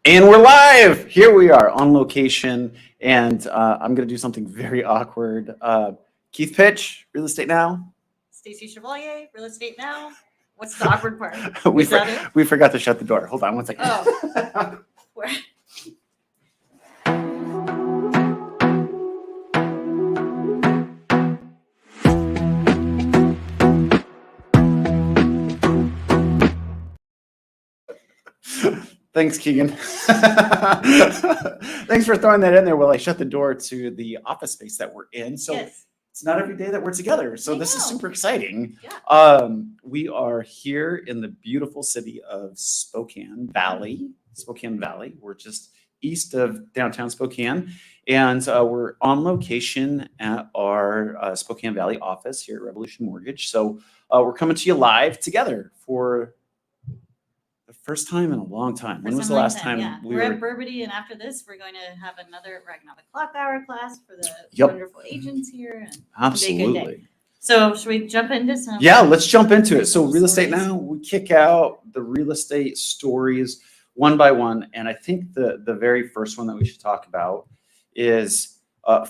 And we're live. Here we are on location, and I'm going to do something very awkward. Keith Pitch, Real Estate Now. Stacy Chevalier, Real Estate Now. What's the awkward part? we forgot to shut the door. Hold on one second. Oh. Thanks, Keegan. Thanks for throwing that in there while I shut the door to the office space that we're in. So yes. It's not every day that we're together. So this is super exciting. Yeah. We are here in the beautiful city of Spokane Valley. We're just east of downtown Spokane. And we're on location at our Spokane Valley office here at Revolution Mortgage. So we're coming to you live together for the first time in a long time. When was the last time we're at Burbity, and after this, we're going to have another economic clock hour class for the wonderful agents here. And absolutely. So should we jump into some? Yeah, let's jump into it. So Real Estate Now, we kick out the real estate stories one by one. And I think the very first one that we should talk about is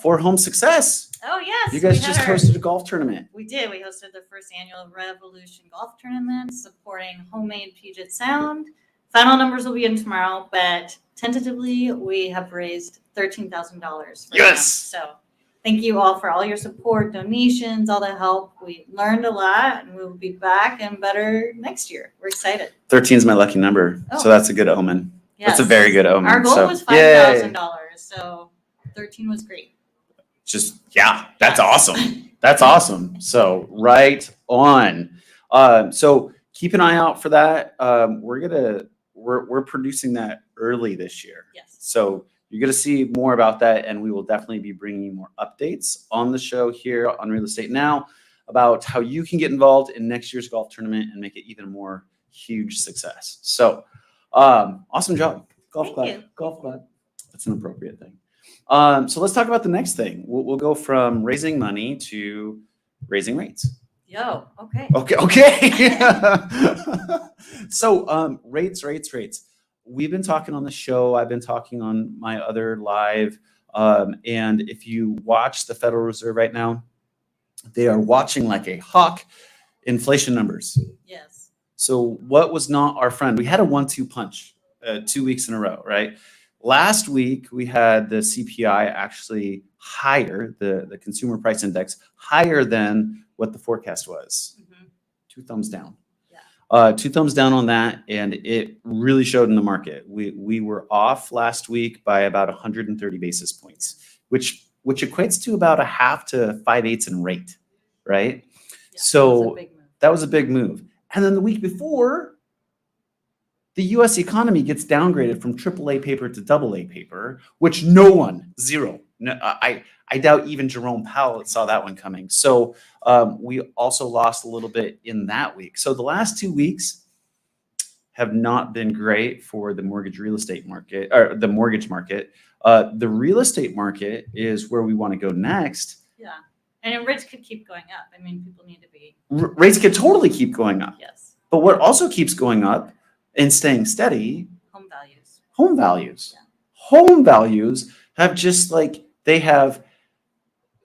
For Home Success. Oh, yes. You guys just hosted a golf tournament. We did. We hosted the first annual Revolution Golf Tournament supporting homemade Puget Sound. Final numbers will be in tomorrow, but tentatively we have raised $13,000. Yes. So thank you all for all your support, donations, all the help. We learned a lot, and we will be back and better next year. We're excited. 13 is my lucky number. Oh. So that's a good omen. Yes. That's a very good omen. Our goal was $5,000. So 13 was great. That's awesome. That's awesome. So right on. So keep an eye out for that. We're producing that early this year. Yes. So you're going to see more about that, and we will definitely be bringing more updates on the show here on Real Estate Now about how you can get involved in next year's golf tournament and make it even more huge success. So awesome job. Golf club. That's an appropriate thing. So let's talk about the next thing. We'll go from raising money to raising rates. Okay. So rates. We've been talking on the show. I've been talking on my other live. And if you watch the Federal Reserve right now, they are watching like a hawk inflation numbers. Yes. So what was not our friend? We had a 1-2 punch 2 weeks in a row, right? Last week, we had the CPI actually higher, the consumer price index, higher than what the forecast was. Mm-hmm. 2 thumbs down. Yeah. 2 thumbs down on that, and it really showed in the market. We were off last week by about 130 basis points, which equates to about 1/2 to 5/8 in rate, right? Yeah, so that was a big move. And then the week before, the U.S. economy gets downgraded from AAA paper to AA paper, which zero. No, I doubt even Jerome Powell saw that one coming. So we also lost a little bit in that week. So the last 2 weeks have not been great for the mortgage real estate market, or the mortgage market. The real estate market is where we want to go next. Yeah, and rates could keep going up. I mean, people need to be. Rates could totally keep going up. Yes. But what also keeps going up and staying steady, home values. Yeah. Home values have just like they have.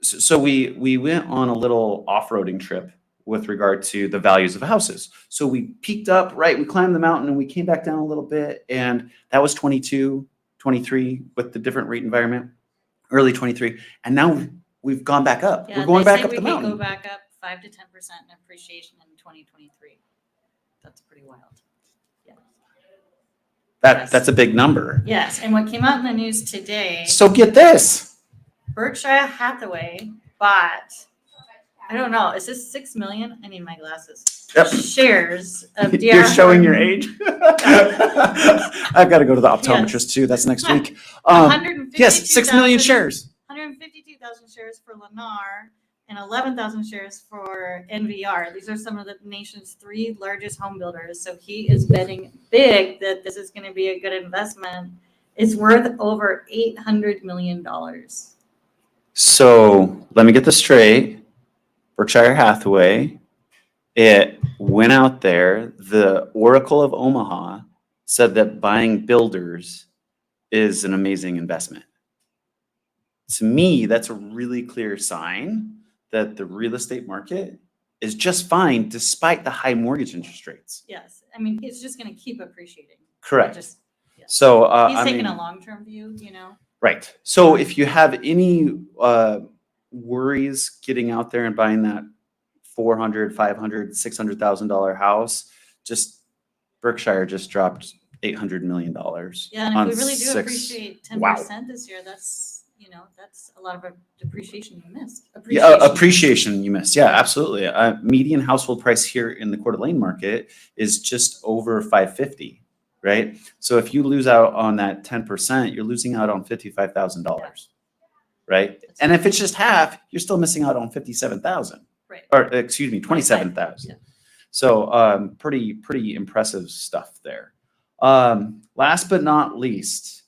So we went on a little off-roading trip with regard to the values of houses. So we peaked up, right? We climbed the mountain and we came back down a little bit, and that was 22, 23 with the different rate environment, early 23, and now we've gone back up. Yeah, we're going back up the mountain. We can go back up 5 to 10% in appreciation in 2023. That's pretty wild. That's a big number. Yes, and what came out in the news today. So get this. Berkshire Hathaway bought, I don't know, is this 6 million? I need my glasses. Yep. Shares of DR. You're showing your age. I've got to go to the optometrist too. That's next week. Yes, 6 million shares. 152,000 shares for Lennar and 11,000 shares for NVR. These are some of the nation's 3 largest home builders. So he is betting big that this is going to be a good investment. It's worth over $800 million. So let me get this straight. Berkshire Hathaway, it went out there. The Oracle of Omaha said that buying builders is an amazing investment. To me, that's a really clear sign that the real estate market is just fine despite the high mortgage interest rates. Yes, I mean, it's just gonna keep appreciating. Correct. Just, yeah. So He's I taking mean, a long-term view, you know? right. So if you have any worries getting out there and buying that $400,000, $500,000, $600,000 house, just Berkshire just dropped $800 million. Yeah, and if on we really do six- appreciate Wow. 10% this year, that's, you know, that's a lot of depreciation you missed. Yeah, appreciation you missed. Yeah, absolutely. Median household price here in the Coeur d'Alene market is just over 550, right? So if you lose out on that 10%, you're losing out on $55,000, right? And if it's just half, you're still missing out on 57,000, Right. or excuse me, 27,000. Yeah. So pretty impressive stuff there. Last but not least,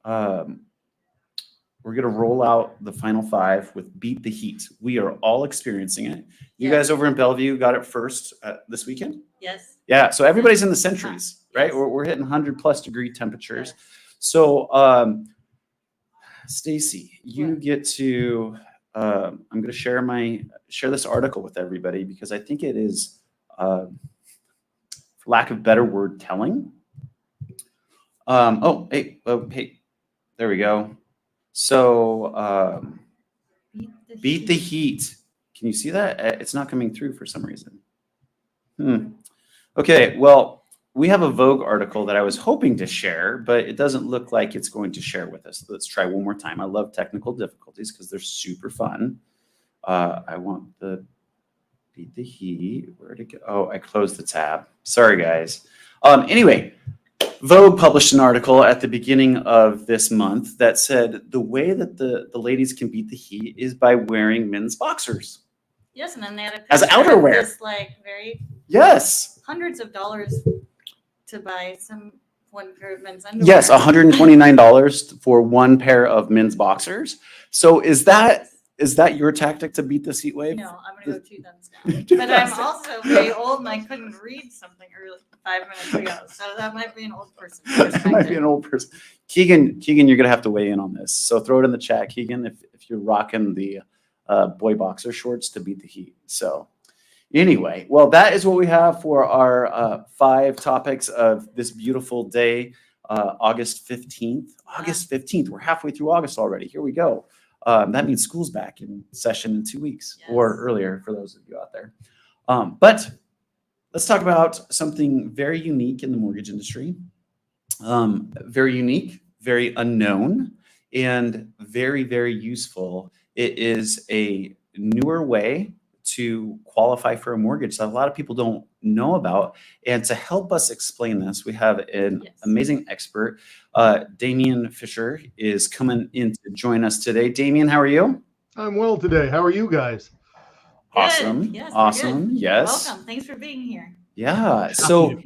we're going to roll out the final five with Beat the Heat. We are all experiencing it. You Yeah. guys over in Bellevue got it first this weekend? Yes. Yeah. So everybody's in the centuries, right? Yes. We're hitting 100+ degree temperatures. Yes. So, Stacy, you What? get to, I'm going to share this article with everybody because I think it is, for lack of better word, telling. Hey, there we go. So, Beat the Heat. Can you see that? It's not coming through for some reason. Okay, well, we have a Vogue article that I was hoping to share, but it doesn't look like it's going to share with us. Let's try one more time. I love technical difficulties because they're super fun. I want the Beat the Heat. Where'd it go? Oh, I closed the tab. Sorry, guys. Anyway, Vogue published an article at the beginning of this month that said the way that the ladies can beat the heat is by wearing men's boxers. Yes, and then they had a As picture of outerwear. this, like, very Yes. hundreds of dollars to buy one pair of men's underwear. Yes, $129 for one pair of men's boxers. So is that your tactic to beat this heat wave? No, I'm gonna go 2 thumbs down. But I'm also very old and I couldn't read something early 5 minutes ago, so that might be an old person. That might be an old person. Keegan, you're gonna have to weigh in on this. So throw it in the chat, Keegan, if you're rocking the boy boxer shorts to beat the heat. So anyway, well, that is what we have for our 5 topics of this beautiful day, August 15th. August 15th. We're halfway through August already. Here we go. That means school's back in session in 2 weeks or earlier for those of you out there. But let's talk about something very unique in the mortgage industry. Very unique, very unknown, and very, very useful. It is a newer way to qualify for a mortgage that a lot of people don't know about. And to help us explain this, we have an amazing expert. Damian Fischer is coming in to join us today. Damian, how are you? I'm well today. How are you guys? Awesome. Yes, awesome. good. Yes. Welcome. Thanks for being here. Yeah. So,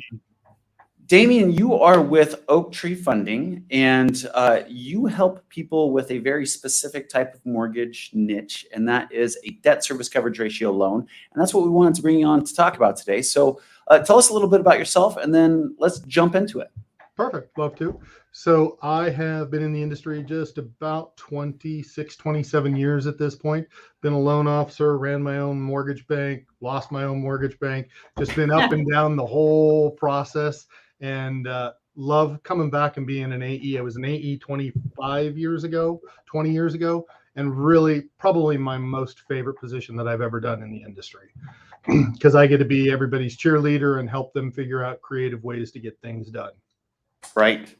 Damian, you are with Oaktree Funding, and you help people with a very specific type of mortgage niche, and that is a debt service coverage ratio loan. And that's what we wanted to bring you on to talk about today. So tell us a little bit about yourself, and then let's jump into it. Perfect. Love to. So I have been in the industry just about 26, 27 years at this point. Been a loan officer, ran my own mortgage bank, lost my own mortgage bank, just been up and down the whole process. And love coming back and being an AE. I was an AE 20 years ago, and really probably my most favorite position that I've ever done in the industry because I get to be everybody's cheerleader and help them figure out creative ways to get things done. Right.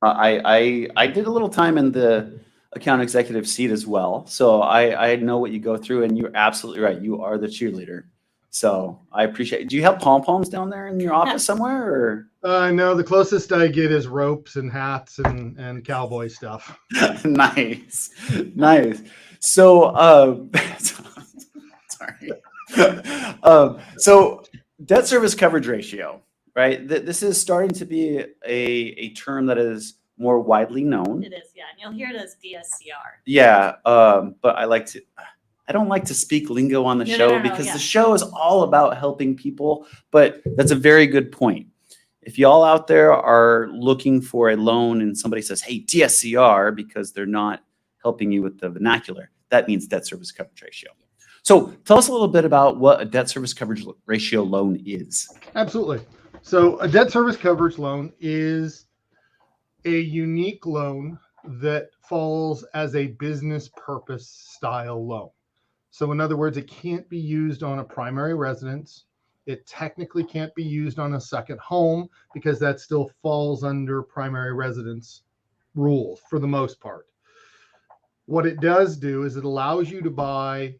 I did a little time in the account executive seat as well. So I know what you go through, and you're absolutely right. You are the cheerleader. So I appreciate it. Do you have pom-poms down there in your office somewhere? Or? No, the closest I get is ropes and hats and cowboy stuff. Nice. So, sorry. So debt service coverage ratio, right? This is starting to be a term that is more widely known. It is, yeah. And you'll hear it as DSCR. Yeah. But I don't like to speak lingo on the show because the show is all about helping people, but that's a very good point. if y'all out there are looking for a loan and somebody says, hey, DSCR, because they're not helping you with the vernacular, that means debt service coverage ratio. So tell us a little bit about what a debt service coverage ratio loan is. Absolutely. So a debt service coverage loan is a unique loan that falls as a business purpose style loan. So in other words, it can't be used on a primary residence. It technically can't be used on a second home because that still falls under primary residence rules for the most part. What it does do is it allows you to buy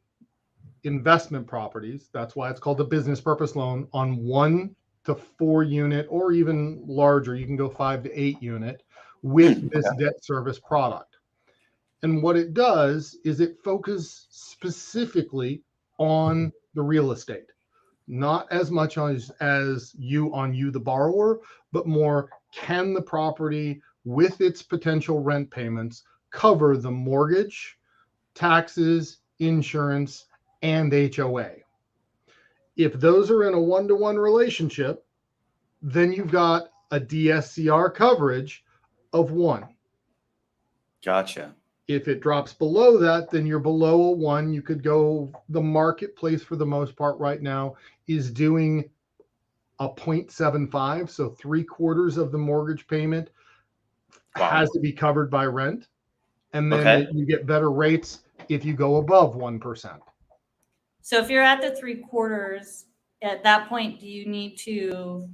investment properties. That's why it's called a business purpose loan on 1 to 4 unit or even larger. You can go 5 to 8 unit with this debt service product. And what it does is it focuses specifically on the real estate, not as much as you, the borrower, but more, can the property with its potential rent payments cover the mortgage, taxes, insurance, and HOA? If those are in a one-to-one relationship, then you've got a DSCR coverage of 1. Gotcha. If it drops below that, then you're below a 1. You could go, the marketplace for the most part right now is doing a 0.75. So 3/4 of the mortgage payment has to be covered by rent. And then you get better rates if you go above 1%. So if you're at the 3/4, at that point, do you need to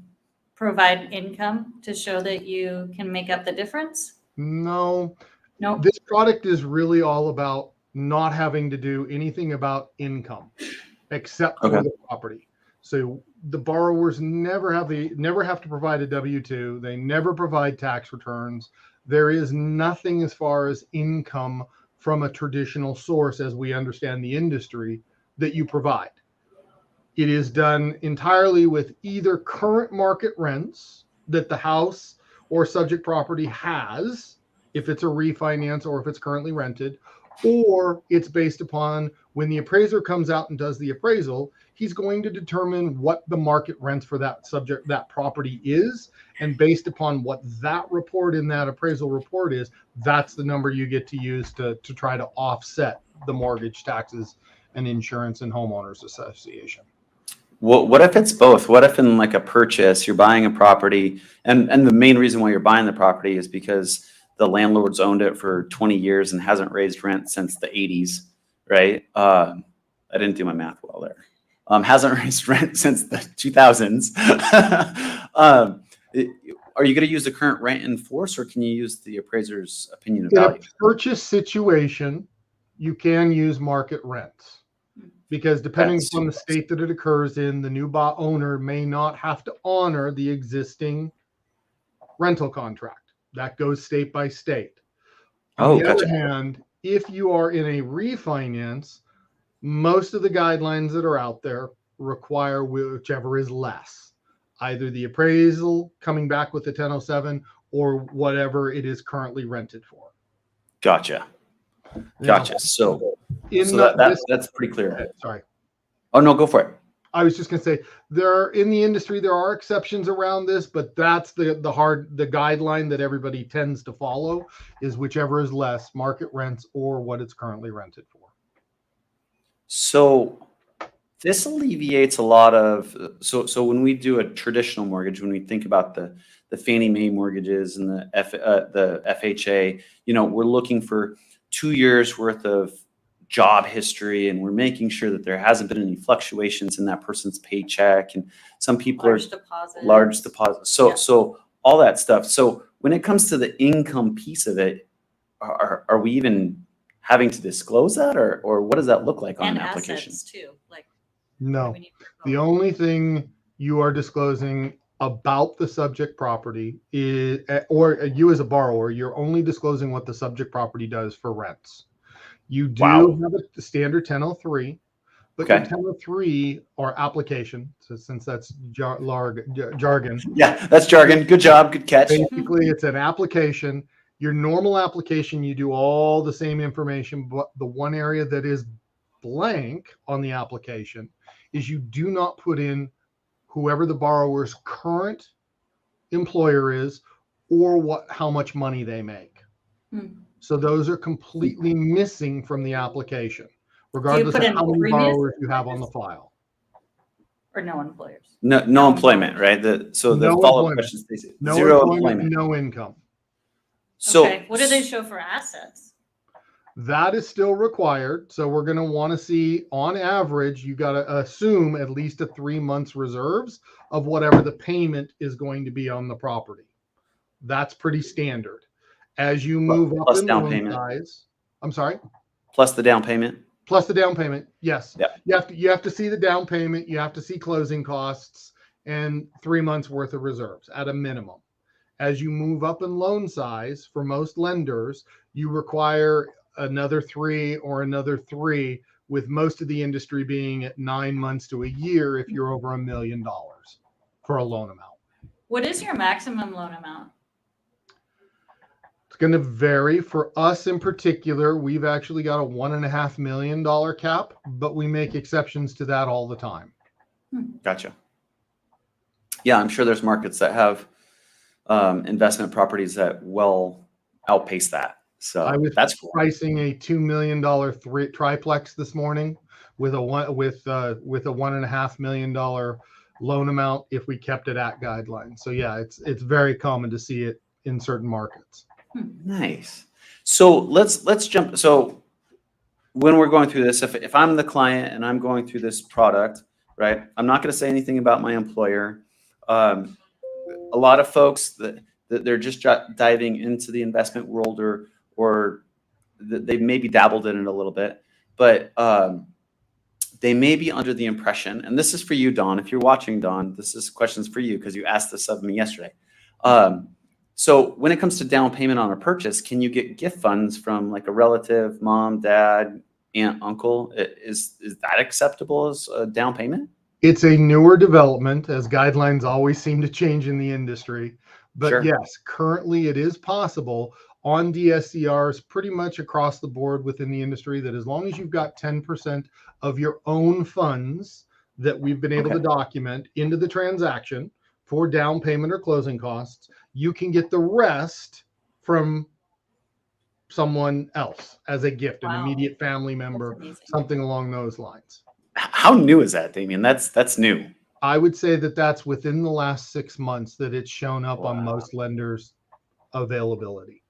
provide income to show that you can make up the difference? No. No. This product is really all about not having to do anything about income except for the property. So the borrowers never have to provide a W-2. They never provide tax returns. There is nothing as far as income from a traditional source, as we understand the industry, that you provide. It is done entirely with either current market rents that the house or subject property has, if it's a refinance or if it's currently rented, or it's based upon when the appraiser comes out and does the appraisal, he's going to determine what the market rents for that property is. And based upon what that report in that appraisal report is, that's the number you get to use to try to offset the mortgage, taxes, and insurance and homeowners association. What if it's both? What if in like a purchase, you're buying a property and the main reason why you're buying the property is because the landlord's owned it for 20 years and hasn't raised rent since the 80s, right? I didn't do my math well there. Hasn't raised rent since the 2000s. Are you going to use the current rent in force, or can you use the appraiser's opinion of value? In a purchase situation, you can use market rents, because depending on the state that it occurs in, the new owner may not have to honor the existing rental contract. That goes state by state. On the other hand, if you are in a refinance, most of the guidelines that are out there require whichever is less, either the appraisal coming back with the 1007 or whatever it is currently rented for. Gotcha. So that's pretty clear. Sorry. Oh, no, go for it. I was just going to say, in the industry, there are exceptions around this, but that's the guideline that everybody tends to follow is whichever is less, market rents or what it's currently rented for. So this alleviates a lot of, so when we do a traditional mortgage, when we think about the Fannie Mae mortgages and the FHA, we're looking for 2 years worth of job history, and we're making sure that there hasn't been any fluctuations in that person's paycheck. And some people large deposits. So all that stuff. So when it comes to the income piece of it, are we even having to disclose that, or what does that look like on an application? Assets too, no, the only thing you are disclosing about the subject property is, or you as a borrower, you're only disclosing what the subject property does for rents. You do have a standard 1003, but your 1003 or application, so since that's jargon. Yeah, that's jargon. Good job. Good catch. Basically, it's an application. Your normal application, you do all the same information, but the one area that is blank on the application is you do not put in whoever the borrower's current employer is or how much money they make. Hmm. So those are completely missing from the application, Do you regardless put of in how many previous borrowers you have on the file. or no employers? No employment, right? So the No follow-up employment. question stays No zero employment, employment. no income. So Okay, what do they show for assets? That is still required. So we're going to want to see, on average, you got to assume at least a 3 months reserves of whatever the payment is going to be on the property. That's pretty standard. As you move up plus in down loan payment. size, I'm sorry. Plus the down payment. Plus the down payment, yes. Yep. You have to see the down payment. You have to see closing costs and 3 months worth of reserves at a minimum. As you move up in loan size, for most lenders, you require another 3 or another 3, with most of the industry being at 9 months to a year if you're over $1 million for a loan amount. What is your maximum loan amount? It's going to vary. For us in particular, we've actually got a $1.5 million cap, but we make exceptions to that all the time. Gotcha. Yeah, I'm sure there's markets that have investment properties that well outpace that. So I was that's cool. pricing a $2 million triplex this morning with a $1.5 million loan amount if we kept it at guidelines. So yeah, it's very common to see it in certain markets. Nice. So let's jump. So when we're going through this, if I'm the client and I'm going through this product, right, I'm not going to say anything about my employer. A lot of folks that they're just diving into the investment world, or they've maybe dabbled in it a little bit, but they may be under the impression, and this is for you, Don. If you're watching, Don, this is questions for you because you asked this of me yesterday. So when it comes to down payment on a purchase, can you get gift funds from like a relative, mom, dad, aunt, uncle? Is that acceptable as a down payment? It's a newer development, as guidelines always seem to change in the industry. But Sure. yes, currently it is possible on DSCRs pretty much across the board within the industry that as long as you've got 10% of your own funds that we've been able to document into the transaction for down payment or closing costs, you can get the rest from someone else as a gift, an immediate family member, something along those lines. How new is that, Damian? That's new. I would say that that's within the last 6 months that it's shown up on most lenders' availability.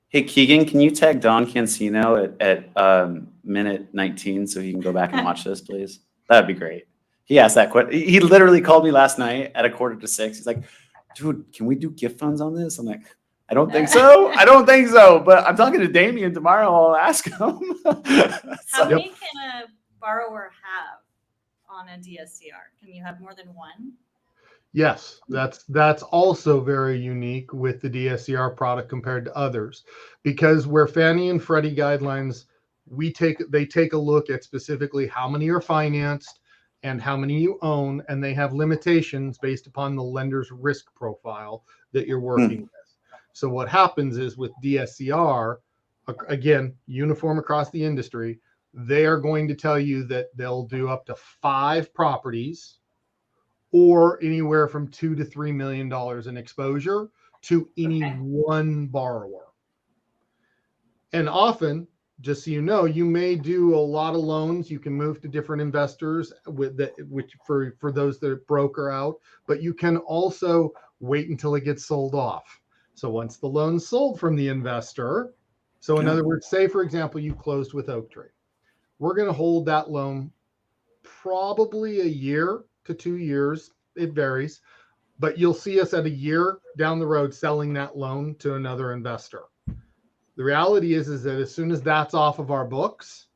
Hey, Keegan, can you tag Don Cancino at minute 19 so he can go back and watch this, please? That'd be great. He asked that question. He literally called me last night at 5:45. He's like, dude, can we do gift funds on this? I'm like, I don't think so. I don't think so. But I'm talking to Damian tomorrow. I'll ask him. How many can a borrower have on a DSCR? Can you have more than one? Yes, that's also very unique with the DSCR product compared to others, because where Fannie and Freddie guidelines, they take a look at specifically how many are financed and how many you own, and they have limitations based upon the lender's risk profile that you're working with. So what happens is with DSCR, again, uniform across the industry, they are going to tell you that they'll do up to 5 properties or anywhere from $2 to $3 million in exposure to any one borrower. And often, just so you know, you may do a lot of loans. You can move to different investors for those that broker out, but you can also wait until it gets sold off. So once the loan's sold from the investor, so in other words, say for example, you closed with Oaktree, we're going to hold that loan probably a year to 2 years. It varies, but you'll see us at a year down the road selling that loan to another investor. The reality is that as soon as that's off of our books,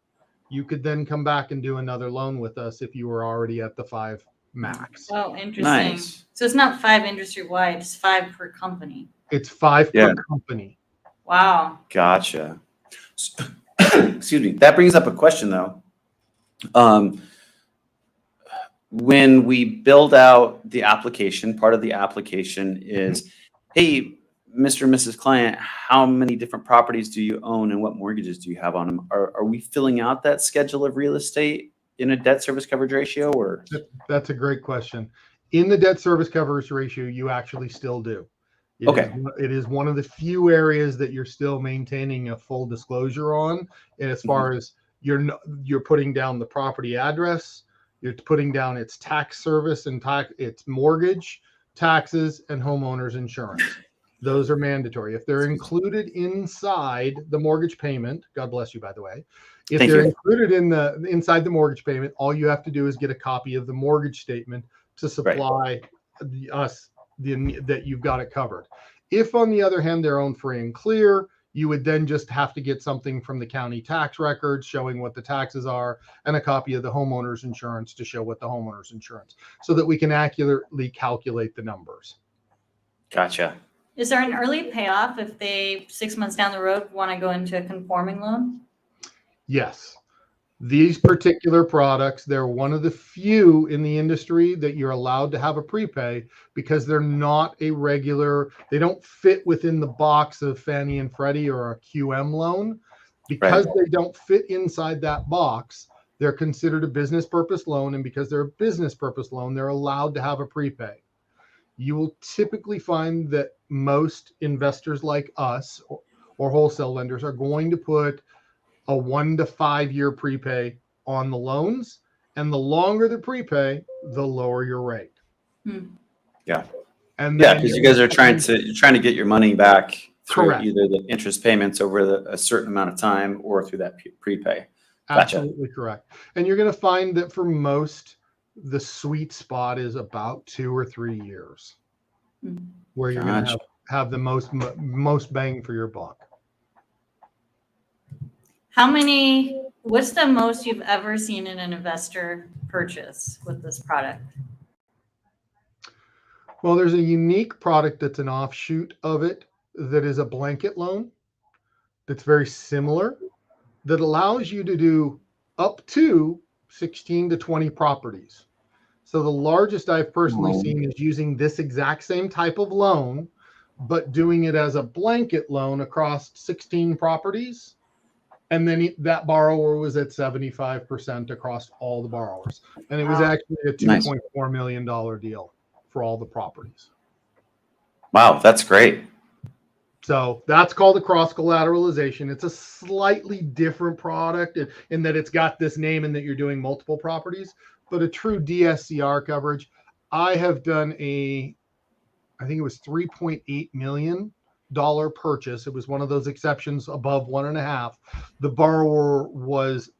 you could then come back and do another loan with us if you were already at the 5 max. Oh, interesting. Nice. So it's not 5 industry wide, it's 5 per company. It's 5 per company. Wow. Gotcha. Excuse me. That brings up a question though. When we build out the application, part of the application is, hey, Mr. and Mrs. Client, how many different properties do you own and what mortgages do you have on them? Are we filling out that schedule of real estate in a debt service coverage ratio, or? That's a great question. In the debt service coverage ratio, you actually still do. Okay. It is one of the few areas that you're still maintaining a full disclosure on. And as far as you're putting down the property address, you're putting down its tax service and its mortgage, taxes, and homeowners insurance. Those are mandatory. If they're included inside the mortgage payment, God bless you, by the way. If Thank they're you. included inside the mortgage payment, all you have to do is get a copy of the mortgage statement to supply us that you've got it covered. If, on the other hand, they're owned free and clear, you would then just have to get something from the county tax records showing what the taxes are and a copy of the homeowner's insurance to show what the homeowner's insurance, so that we can accurately calculate the numbers. Gotcha. Is there an early payoff if they 6 months down the road want to go into a conforming loan? Yes. These particular products, they're one of the few in the industry that you're allowed to have a prepay because they're not a regular, they don't fit within the box of Fannie and Freddie or a QM loan. Because they don't fit inside that box, they're considered a business purpose loan. And because they're a business purpose loan, they're allowed to have a prepay. You will typically find that most investors like us or wholesale lenders are going to put a 1 to 5 year prepay on the loans, and the longer the prepay, the lower your rate. Yeah. And Yeah, then because you guys are trying to get your money back through Correct. either the interest payments over a certain amount of time or through that prepay. Gotcha. Absolutely correct. And you're going to find that for most, the sweet spot is about 2 or 3 years, where you're going to have the most bang for your buck. What's the most you've ever seen in an investor purchase with this product? Well, there's a unique product that's an offshoot of it that is a blanket loan that's very similar, that allows you to do up to 16 to 20 properties. So the largest I've personally seen is using this exact same type of loan, but doing it as a blanket loan across 16 properties. And then that borrower was at 75% across all the borrowers. And it was actually a $2.4 million deal for all the properties. Wow, that's great. So that's called a cross collateralization. It's a slightly different product in that it's got this name and that you're doing multiple properties, but a true DSCR coverage. I have done I think it was $3.8 million purchase. It was one of those exceptions above 1.5. The borrower was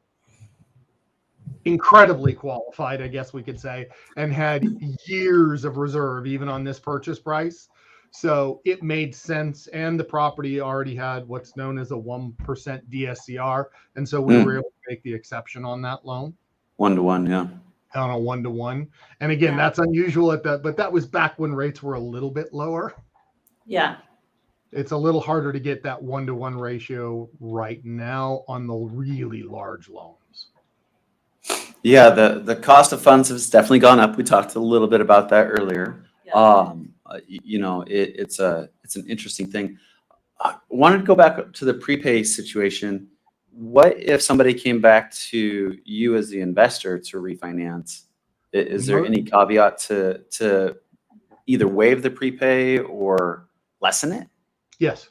incredibly qualified, I guess we could say, and had years of reserve even on this purchase price. So it made sense, and the property already had what's known as a 1% DSCR, and so we were able to make the exception on that loan. 1-to-1, yeah. On a 1-to-1, and again, that's unusual at that, but that was back when rates were a little bit lower. Yeah. It's a little harder to get that 1-to-1 ratio right now on the really large loans. Yeah, the cost of funds has definitely gone up. We talked a little bit about that earlier. Yeah. It's an interesting thing. I wanted to go back to the prepay situation. What if somebody came back to you as the investor to refinance? Is there any caveat to either waive the prepay or lessen it? Yes,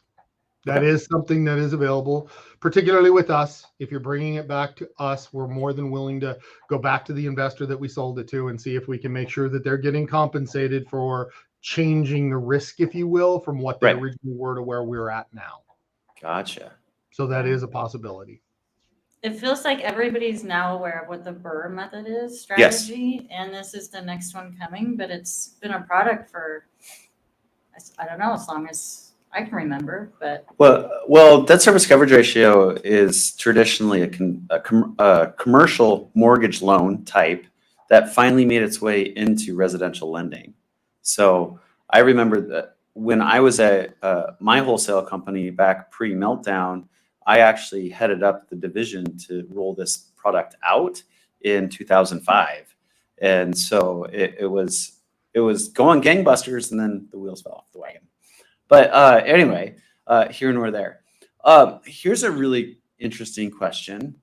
that is something that is available, particularly with us. If you're bringing it back to us, we're more than willing to go back to the investor that we sold it to and see if we can make sure that they're getting compensated for changing the risk, if you will, from what they originally were to where we're at now. Gotcha. So that is a possibility. It feels like everybody's now aware of what the BRRRR method is, strategy, and this is the next one coming, but it's been a product for, I don't know, as long as I can remember, but. Well, debt service coverage ratio is traditionally a commercial mortgage loan type that finally made its way into residential lending. So I remember that when I was at my wholesale company back pre-meltdown, I actually headed up the division to roll this product out in 2005. And so it was going gangbusters, and then the wheels fell off the wagon. But anyway, here nor there. Here's a really interesting question.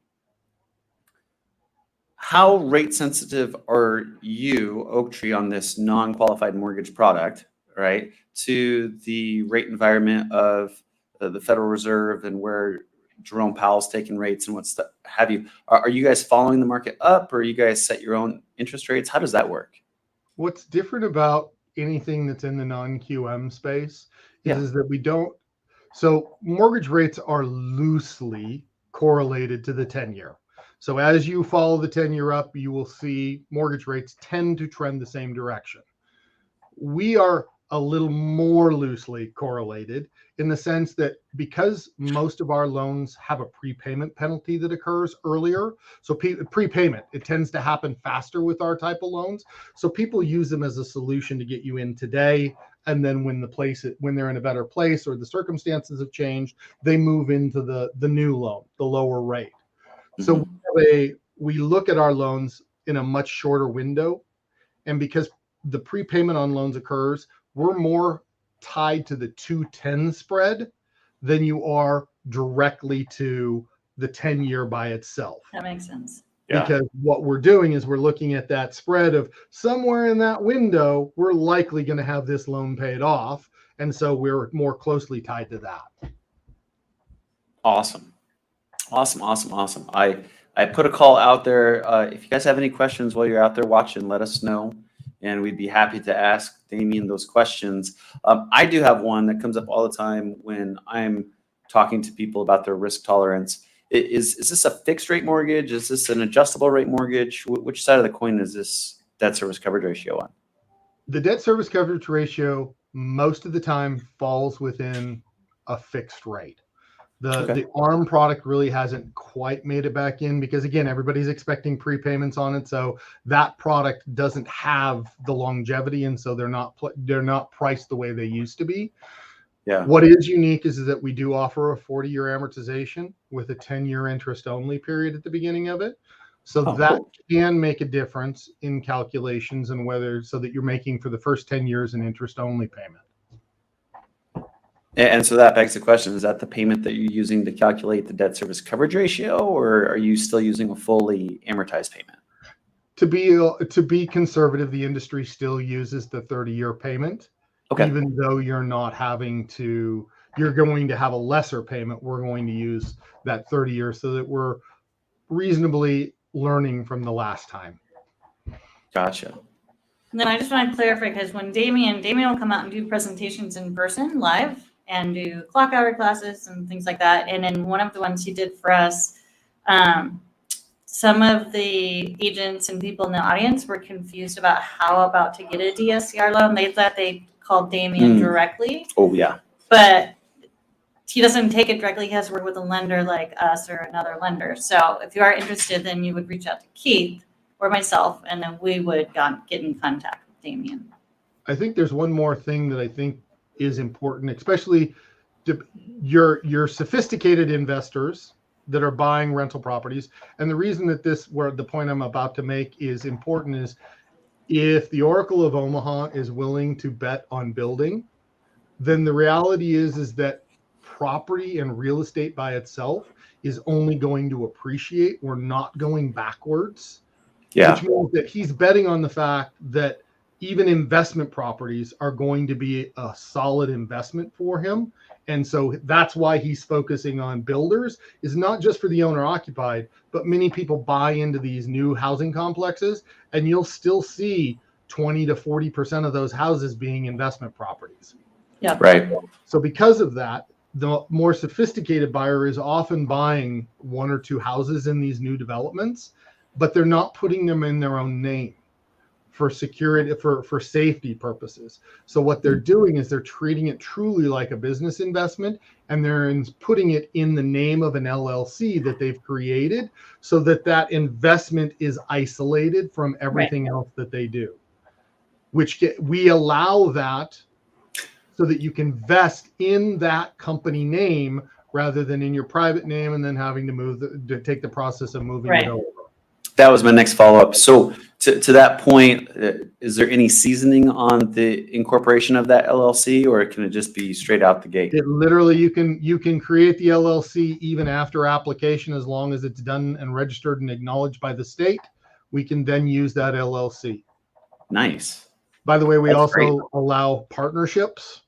How rate sensitive are you, Oaktree, on this non-qualified mortgage product, right, to the rate environment of the Federal Reserve and where Jerome Powell's taking rates and what's have you? Are you guys following the market up, or you guys set your own interest rates? How does that work? What's different about anything that's in the non-QM space Yeah. is that we don't. So mortgage rates are loosely correlated to the 10-year. So as you follow the 10-year up, you will see mortgage rates tend to trend the same direction. We are a little more loosely correlated in the sense that because most of our loans have a prepayment penalty that occurs earlier. So prepayment, it tends to happen faster with our type of loans. So people use them as a solution to get you in today. And then when they're in a better place or the circumstances have changed, they move into the new loan, the lower rate. So we look at our loans in a much shorter window. And because the prepayment on loans occurs, we're more tied to the 2-10 spread than you are directly to the 10-year by itself. That makes sense. Yeah. Because what we're doing is we're looking at that spread of somewhere in that window, we're likely going to have this loan paid off. And so we're more closely tied to that. Awesome. I put a call out there. If you guys have any questions while you're out there watching, let us know, and we'd be happy to ask Damian those questions. I do have one that comes up all the time when I'm talking to people about their risk tolerance. Is this a fixed rate mortgage? Is this an adjustable rate mortgage? Which side of the coin is this debt service coverage ratio on? The debt service coverage ratio most of the time falls within a fixed rate. The ARM product really hasn't quite made it back in because, again, everybody's expecting prepayments on it. So that product doesn't have the longevity, and so they're not priced the way they used to be. Yeah. What is unique is that we do offer a 40-year amortization with a 10-year interest-only period at the beginning of it. So that can make a difference in calculations and so that you're making for the first 10 years an interest-only payment. And so that begs the question, is that the payment that you're using to calculate the debt service coverage ratio, or are you still using a fully amortized payment? To be conservative, the industry still uses the 30-year payment. Okay. Even though you're going to have a lesser payment, we're going to use that 30 years so that we're reasonably learning from the last time. Gotcha. And then I just want to clarify, because when Damian will come out and do presentations in person live and do clock hour classes and things like that. And in one of the ones he did for us, some of the agents and people in the audience were confused about how about to get a DSCR loan. They thought they called Damian directly. Oh, yeah. But he doesn't take it directly. He has to work with a lender like us or another lender. So if you are interested, then you would reach out to Keith or myself, and then we would get in contact with Damian. I think there's one more thing that I think is important, especially to your sophisticated investors that are buying rental properties. And the reason that the point I'm about to make is important is if the Oracle of Omaha is willing to bet on building, then the reality is that property and real estate by itself is only going to appreciate. We're not going backwards. Yeah. Which means that he's betting on the fact that even investment properties are going to be a solid investment for him. And so that's why he's focusing on builders, is not just for the owner occupied, but many people buy into these new housing complexes, and you'll still see 20 to 40% of those houses being investment properties. Yeah. Right. So because of that, the more sophisticated buyer is often buying one or two houses in these new developments, but they're not putting them in their own name for security, for safety purposes. So what they're doing is they're treating it truly like a business investment, and they're putting it in the name of an LLC that they've created so that investment is isolated from everything else that they do, we allow that so that you can vest in that company name rather than in your private name and then having to take the process of moving it over. That was my next follow-up. So to that point, is there any seasoning on the incorporation of that LLC, or can it just be straight out the gate? It literally, you can create the LLC even after application, as long as it's done and registered and acknowledged by the state. we can then use that LLC. Nice. By the way, we That's also great. allow partnerships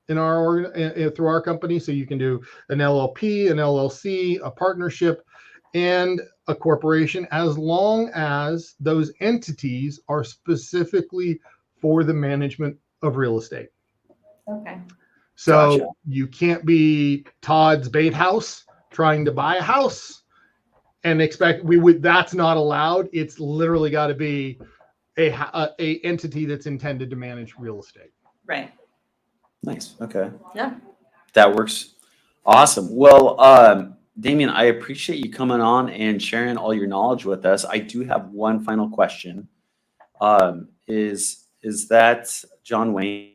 in our through our company. So you can do an LLP, an LLC, a partnership, and a corporation, as long as those entities are specifically for the management of real estate. Okay. So Gotcha. you can't be Todd's Bait House trying to buy a house and expect that's not allowed. It's literally got to be a entity that's intended to manage real estate. Right. Nice. Okay. Yeah. That works. Awesome. Well, Damian, I appreciate you coming on and sharing all your knowledge with us. I do have one final question. Is that John Wayne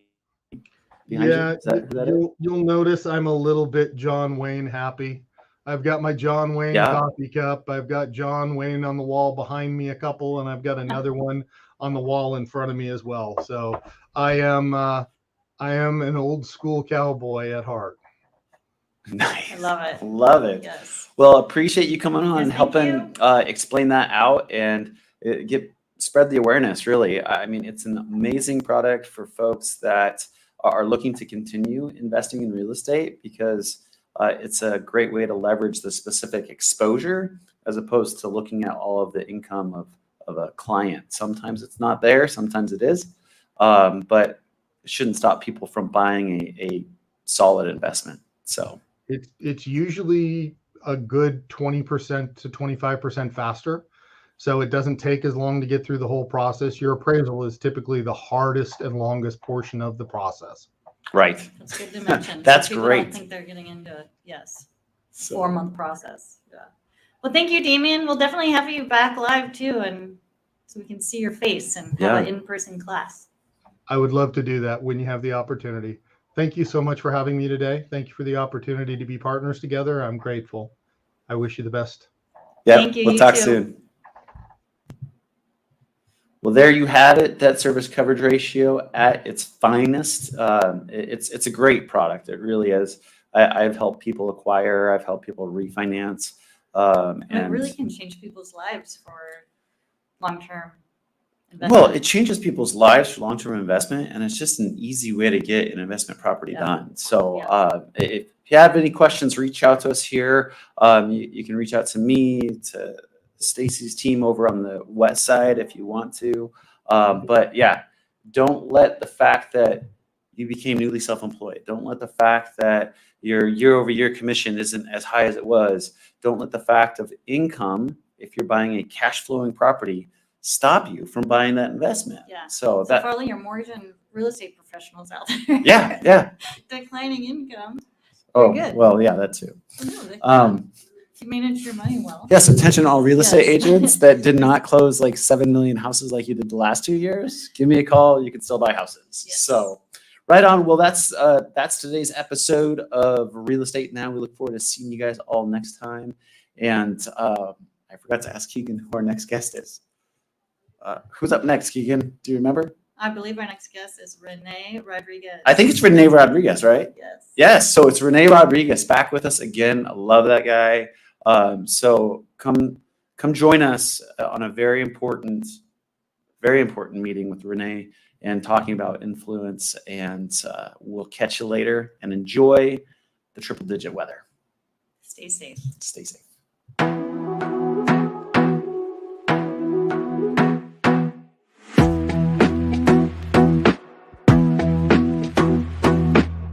behind you? Yeah, Is that who that is? you'll notice I'm a little bit John Wayne happy. I've got my John Wayne Yeah. coffee cup. I've got John Wayne on the wall behind me, a couple, and I've got another one on the wall in front of me as well. So I am an old school cowboy at heart. Nice. I love it. Love it. Yes. Well, appreciate you coming on Yes, and thank helping explain that out and spread the awareness. Really, I mean, it's an amazing product for folks that are looking to continue investing in real estate, because it's a great way to leverage the specific exposure as opposed to looking at all of the income of a client. Sometimes it's not there, sometimes it is, but it shouldn't stop people from buying a solid investment. So It's usually a good 20% to 25% faster. So it doesn't take as long to get through the whole process. Your appraisal is typically the hardest and longest portion of the process. right. That's good to mention. That's People great. don't think they're getting into it. Yes. So- 4-month process. Yeah. Well, thank you, Damian. We'll definitely have you back live too, and so we can see your face and have Yeah. an in-person class. I would love to do that when you have the opportunity. Thank you so much for having me today. Thank you for the opportunity to be partners together. I'm grateful. I wish you the best. Yeah, Thank you, we'll you talk too. soon. Well, there you have it. Debt service coverage ratio at its finest. It's a great product. It really is. I've helped people acquire. I've helped people refinance. And it And really can change people's lives for long-term well, investment. it changes people's lives for long-term investment, and it's just an easy way to get an investment property Yeah. done. So Yeah. if you have any questions, reach out to us here. You can reach out to me, to Stacy's team over on the west side if you want to. But yeah, don't let the fact that you became newly self-employed, don't let the fact that your year-over-year commission isn't as high as it was, don't let the fact of income, if you're buying a cash flowing property, stop you from buying that investment. Yeah. So So that, for all your mortgage and real estate professionals out there. yeah. Declining income. Oh, good. well, yeah, that too. If you manage your money well. Yes, attention all real estate Yes. agents that did not close like 7 million houses like you did the last 2 years. Give me a call. You can still buy houses. Yes. So right on. Well, that's today's episode of Real Estate Now. We look forward to seeing you guys all next time. And I forgot to ask Keegan who our next guest is. Who's up next, Keegan? Do you remember? I believe our next guest is Renee Rodriguez. I think it's Renee Rodriguez, right? Yes. Yes, so it's Renee Rodriguez back with us again. I love that guy. So come join us on a very important meeting with Renee and talking about influence. And we'll catch you later and enjoy the triple digit weather. Stay safe. Stay safe.